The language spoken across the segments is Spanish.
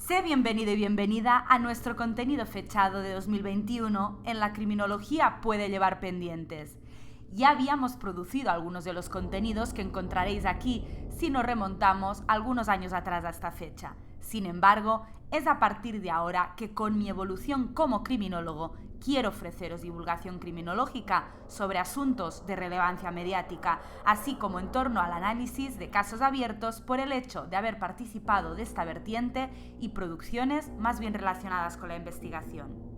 Sé bienvenido y bienvenida a nuestro contenido fechado de 2021 en La criminología puede llevar pendientes. Ya habíamos producido algunos de los contenidos que encontraréis aquí si nos remontamos algunos años atrás a esta fecha. Sin embargo, es a partir de ahora que con mi evolución como criminólogo quiero ofreceros divulgación criminológica sobre asuntos de relevancia mediática, así como en torno al análisis de casos abiertos por el hecho de haber participado de esta vertiente y producciones más bien relacionadas con la investigación.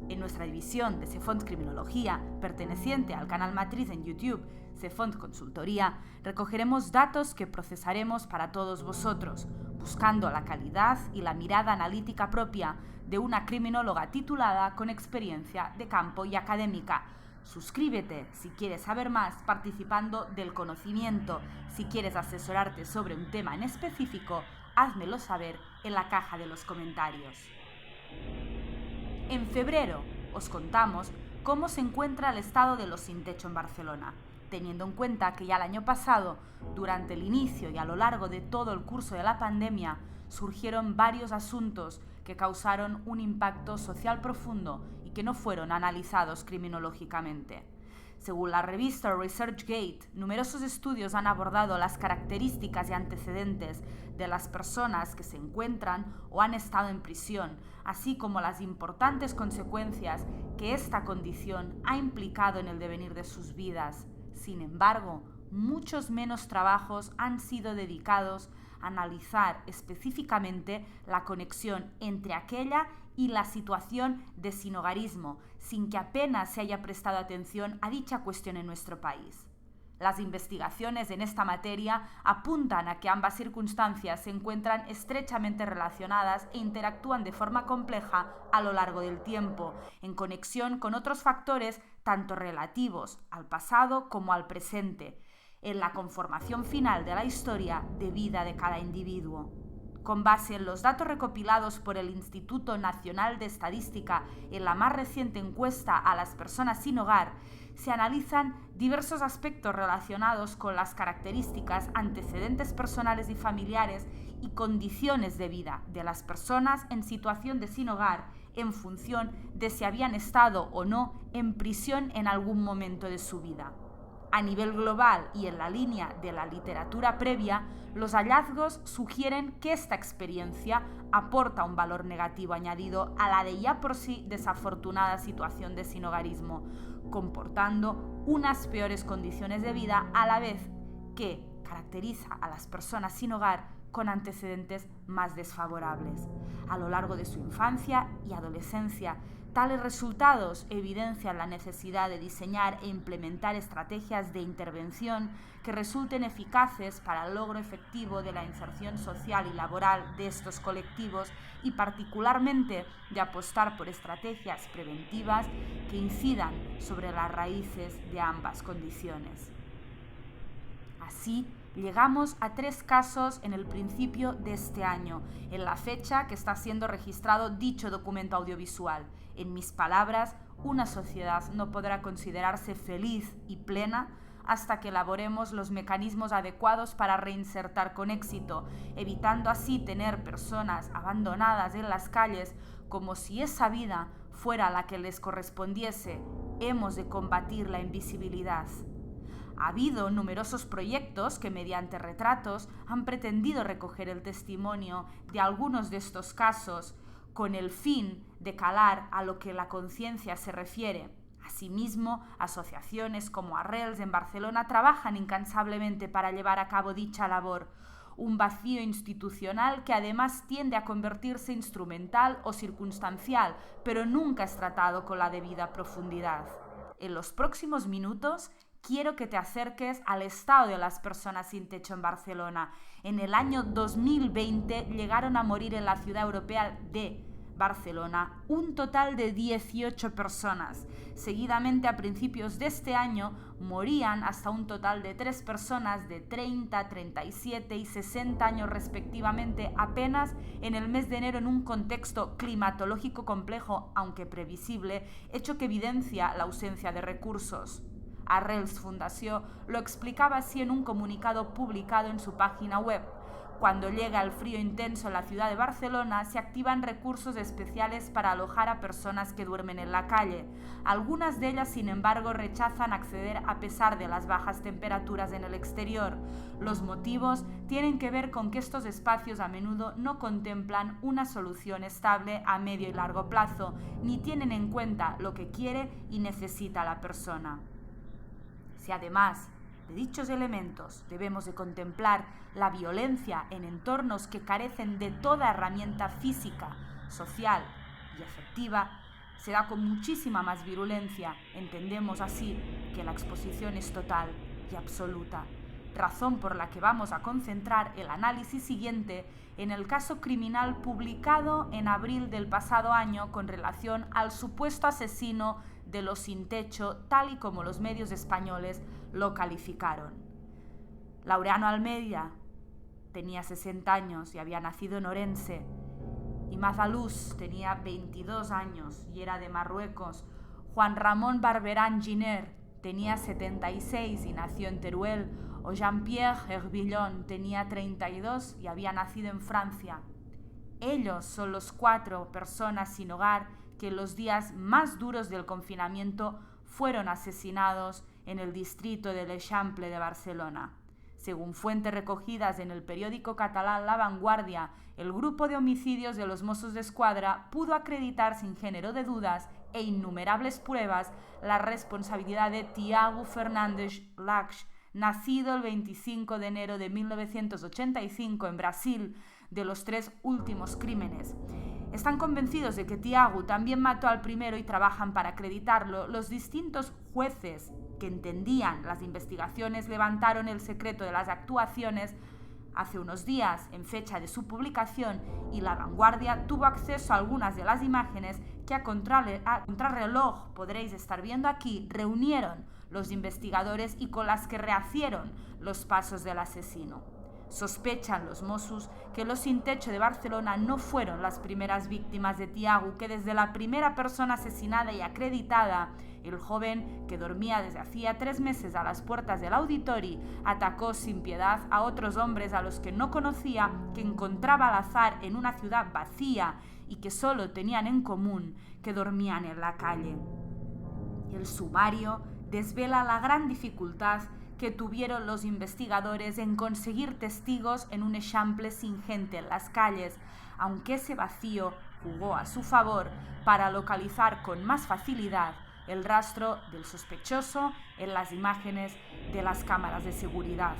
En nuestra división de Cefont Criminología, perteneciente al canal matriz en YouTube Cefont Consultoría, recogeremos datos que procesaremos para todos vosotros, buscando la calidad y la mirada analítica propia de una criminóloga titulada con experiencia de campo y académica. Suscríbete si quieres saber más participando del conocimiento. Si quieres asesorarte sobre un tema en específico, házmelo saber en la caja de los comentarios. En febrero os contamos cómo se encuentra el estado de los sin techo en Barcelona, teniendo en cuenta que ya el año pasado, durante el inicio y a lo largo de todo el curso de la pandemia, surgieron varios asuntos que causaron un impacto social profundo y que no fueron analizados criminológicamente. Según la revista ResearchGate, numerosos estudios han abordado las características y antecedentes de las personas que se encuentran o han estado en prisión, así como las importantes consecuencias que esta condición ha implicado en el devenir de sus vidas. Sin embargo, muchos menos trabajos han sido dedicados a analizar específicamente la conexión entre aquella y la situación de sinhogarismo, sin que apenas se haya prestado atención a dicha cuestión en nuestro país. Las investigaciones en esta materia apuntan a que ambas circunstancias se encuentran estrechamente relacionadas e interactúan de forma compleja a lo largo del tiempo, en conexión con otros factores tanto relativos al pasado como al presente, en la conformación final de la historia de vida de cada individuo. Con base en los datos recopilados por el Instituto Nacional de Estadística en la más reciente encuesta a las personas sin hogar, se analizan diversos aspectos relacionados con las características, antecedentes personales y familiares y condiciones de vida de las personas en situación de sin hogar en función de si habían estado o no en prisión en algún momento de su vida. A nivel global y en la línea de la literatura previa, los hallazgos sugieren que esta experiencia aporta un valor negativo añadido a la de ya por sí desafortunada situación de sinhogarismo, comportando unas peores condiciones de vida a la vez que caracteriza a las personas sin hogar con antecedentes más desfavorables. A lo largo de su infancia y adolescencia, tales resultados evidencian la necesidad de diseñar e implementar estrategias de intervención que resulten eficaces para el logro efectivo de la inserción social y laboral de estos colectivos y particularmente de apostar por estrategias preventivas que incidan sobre las raíces de ambas condiciones. Así, llegamos a 3 casos en el principio de este año, en la fecha que está siendo registrado dicho documento audiovisual. En mis palabras, una sociedad no podrá considerarse feliz y plena hasta que elaboremos los mecanismos adecuados para reinsertar con éxito, evitando así tener personas abandonadas en las calles como si esa vida fuera la que les correspondiese. Hemos de combatir la invisibilidad. Ha habido numerosos proyectos que mediante retratos han pretendido recoger el testimonio de algunos de estos casos con el fin de calar a lo que la conciencia se refiere. Asimismo, asociaciones como Arrels en Barcelona trabajan incansablemente para llevar a cabo dicha labor, un vacío institucional que además tiende a convertirse instrumental o circunstancial, pero nunca es tratado con la debida profundidad. En los próximos minutos quiero que te acerques al estado de las personas sin techo en Barcelona. En el año 2020 llegaron a morir en la ciudad europea de Barcelona un total de 18 personas. Seguidamente, a principios de este año, morían hasta un total de 3 personas de 30, 37 y 60 años respectivamente, apenas en el mes de enero, en un contexto climatológico complejo, aunque previsible, hecho que evidencia la ausencia de recursos. Arrels Fundació lo explicaba así en un comunicado publicado en su página web. Cuando llega el frío intenso en la ciudad de Barcelona, se activan recursos especiales para alojar a personas que duermen en la calle. Algunas de ellas, sin embargo, rechazan acceder a pesar de las bajas temperaturas en el exterior. Los motivos tienen que ver con que estos espacios a menudo no contemplan una solución estable a medio y largo plazo, ni tienen en cuenta lo que quiere y necesita la persona. Si además de dichos elementos debemos de contemplar la violencia en entornos que carecen de toda herramienta física, social y afectiva, se da con muchísima más virulencia. Entendemos así que la exposición es total y absoluta, razón por la que vamos a concentrar el análisis siguiente en el caso criminal publicado en abril del pasado año con relación al supuesto asesino de los Sin Techo, tal y como los medios españoles lo calificaron. Laureano Almeida tenía 60 años y había nacido en Orense. Imaz Alús tenía 22 años y era de Marruecos. Juan Ramón Barberán Giner tenía 76 y nació en Teruel. O Jean-Pierre Herbillon tenía 32 y había nacido en Francia. Ellos son los 4 personas sin hogar que en los días más duros del confinamiento fueron asesinados en el distrito de l'Eixample de Barcelona. Según fuentes recogidas en el periódico catalán La Vanguardia, el grupo de homicidios de los Mossos d'Esquadra pudo acreditar sin género de dudas e innumerables pruebas la responsabilidad de Tiago Fernández Lach, nacido el 25 de enero de 1985 en Brasil, de los 3 últimos crímenes. Están convencidos de que Tiago también mató al primero y trabajan para acreditarlo. Los distintos jueces que entendían las investigaciones levantaron el secreto de las actuaciones hace unos días, en fecha de su publicación, y La Vanguardia tuvo acceso a algunas de las imágenes que a contrarreloj podréis estar viendo aquí, reunieron los investigadores y con las que rehacieron los pasos del asesino. Sospechan los Mossos que los Sin Techo de Barcelona no fueron las primeras víctimas de Tiago, que desde la primera persona asesinada y acreditada, el joven que dormía desde hacía 3 meses a las puertas del Auditori, atacó sin piedad a otros hombres a los que no conocía, que encontraba al azar en una ciudad vacía y que solo tenían en común que dormían en la calle. El sumario desvela la gran dificultad que tuvieron los investigadores en conseguir testigos en un Eixample sin gente en las calles, aunque ese vacío jugó a su favor para localizar con más facilidad el rastro del sospechoso en las imágenes de las cámaras de seguridad.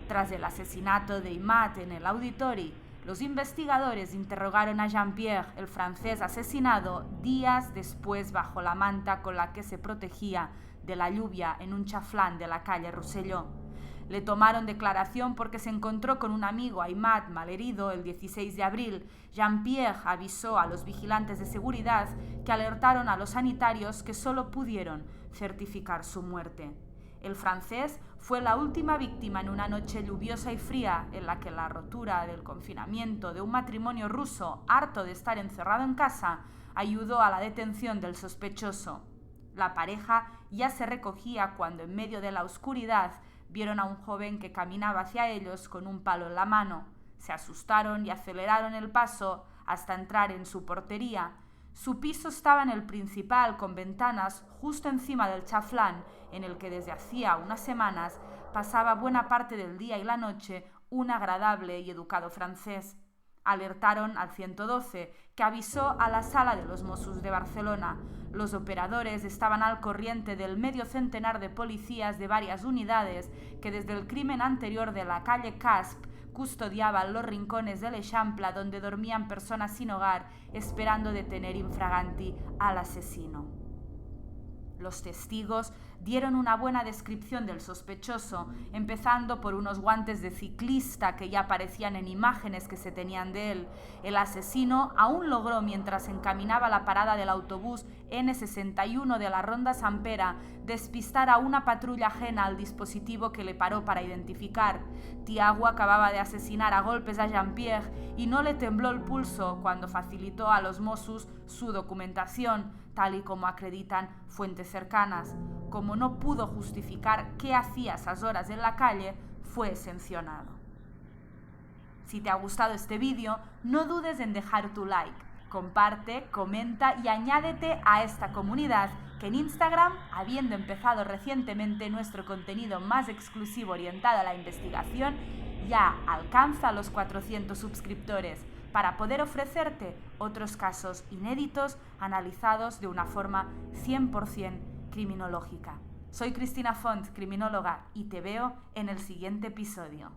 Tras el asesinato de Imaz en el Auditori, los investigadores interrogaron a Jean-Pierre, el francés asesinado, días después bajo la manta con la que se protegía de la lluvia en un chaflán de la calle Rosselló. Le tomaron declaración porque se encontró con un amigo, Imaz, malherido, el 16 de abril. Jean-Pierre avisó a los vigilantes de seguridad que alertaron a los sanitarios que solo pudieron certificar su muerte. El francés fue la última víctima en una noche lluviosa y fría en la que la rotura del confinamiento de un matrimonio ruso, harto de estar encerrado en casa, ayudó a la detención del sospechoso. La pareja ya se recogía cuando en medio de la oscuridad vieron a un joven que caminaba hacia ellos con un palo en la mano. Se asustaron y aceleraron el paso hasta entrar en su portería. Su piso estaba en el principal, con ventanas justo encima del chaflán, en el que desde hacía unas semanas pasaba buena parte del día y la noche un agradable y educado francés. Alertaron al 112, que avisó a la sala de los Mossos de Barcelona. Los operadores estaban al corriente del medio centenar de policías de varias unidades que desde el crimen anterior de la calle Casp custodiaban los rincones del Eixample donde dormían personas sin hogar, esperando detener infraganti al asesino. Los testigos dieron una buena descripción del sospechoso, empezando por unos guantes de ciclista que ya aparecían en imágenes que se tenían de él. El asesino aún logró, mientras encaminaba la parada del autobús N61 de la Ronda Sant Pere, despistar a una patrulla ajena al dispositivo que le paró para identificar. Tiago acababa de asesinar a golpes a Jean-Pierre y no le tembló el pulso cuando facilitó a los Mossos su documentación, tal y como acreditan fuentes cercanas. Como no pudo justificar qué hacía a esas horas en la calle, fue sancionado. Si te ha gustado este vídeo, no dudes en dejar tu like, comparte, comenta y añádete a esta comunidad que en Instagram, habiendo empezado recientemente nuestro contenido más exclusivo orientado a la investigación, ya alcanza los 400 suscriptores para poder ofrecerte otros casos inéditos analizados de una forma 100% criminológica. Soy Cristina Font, criminóloga, y te veo en el siguiente episodio.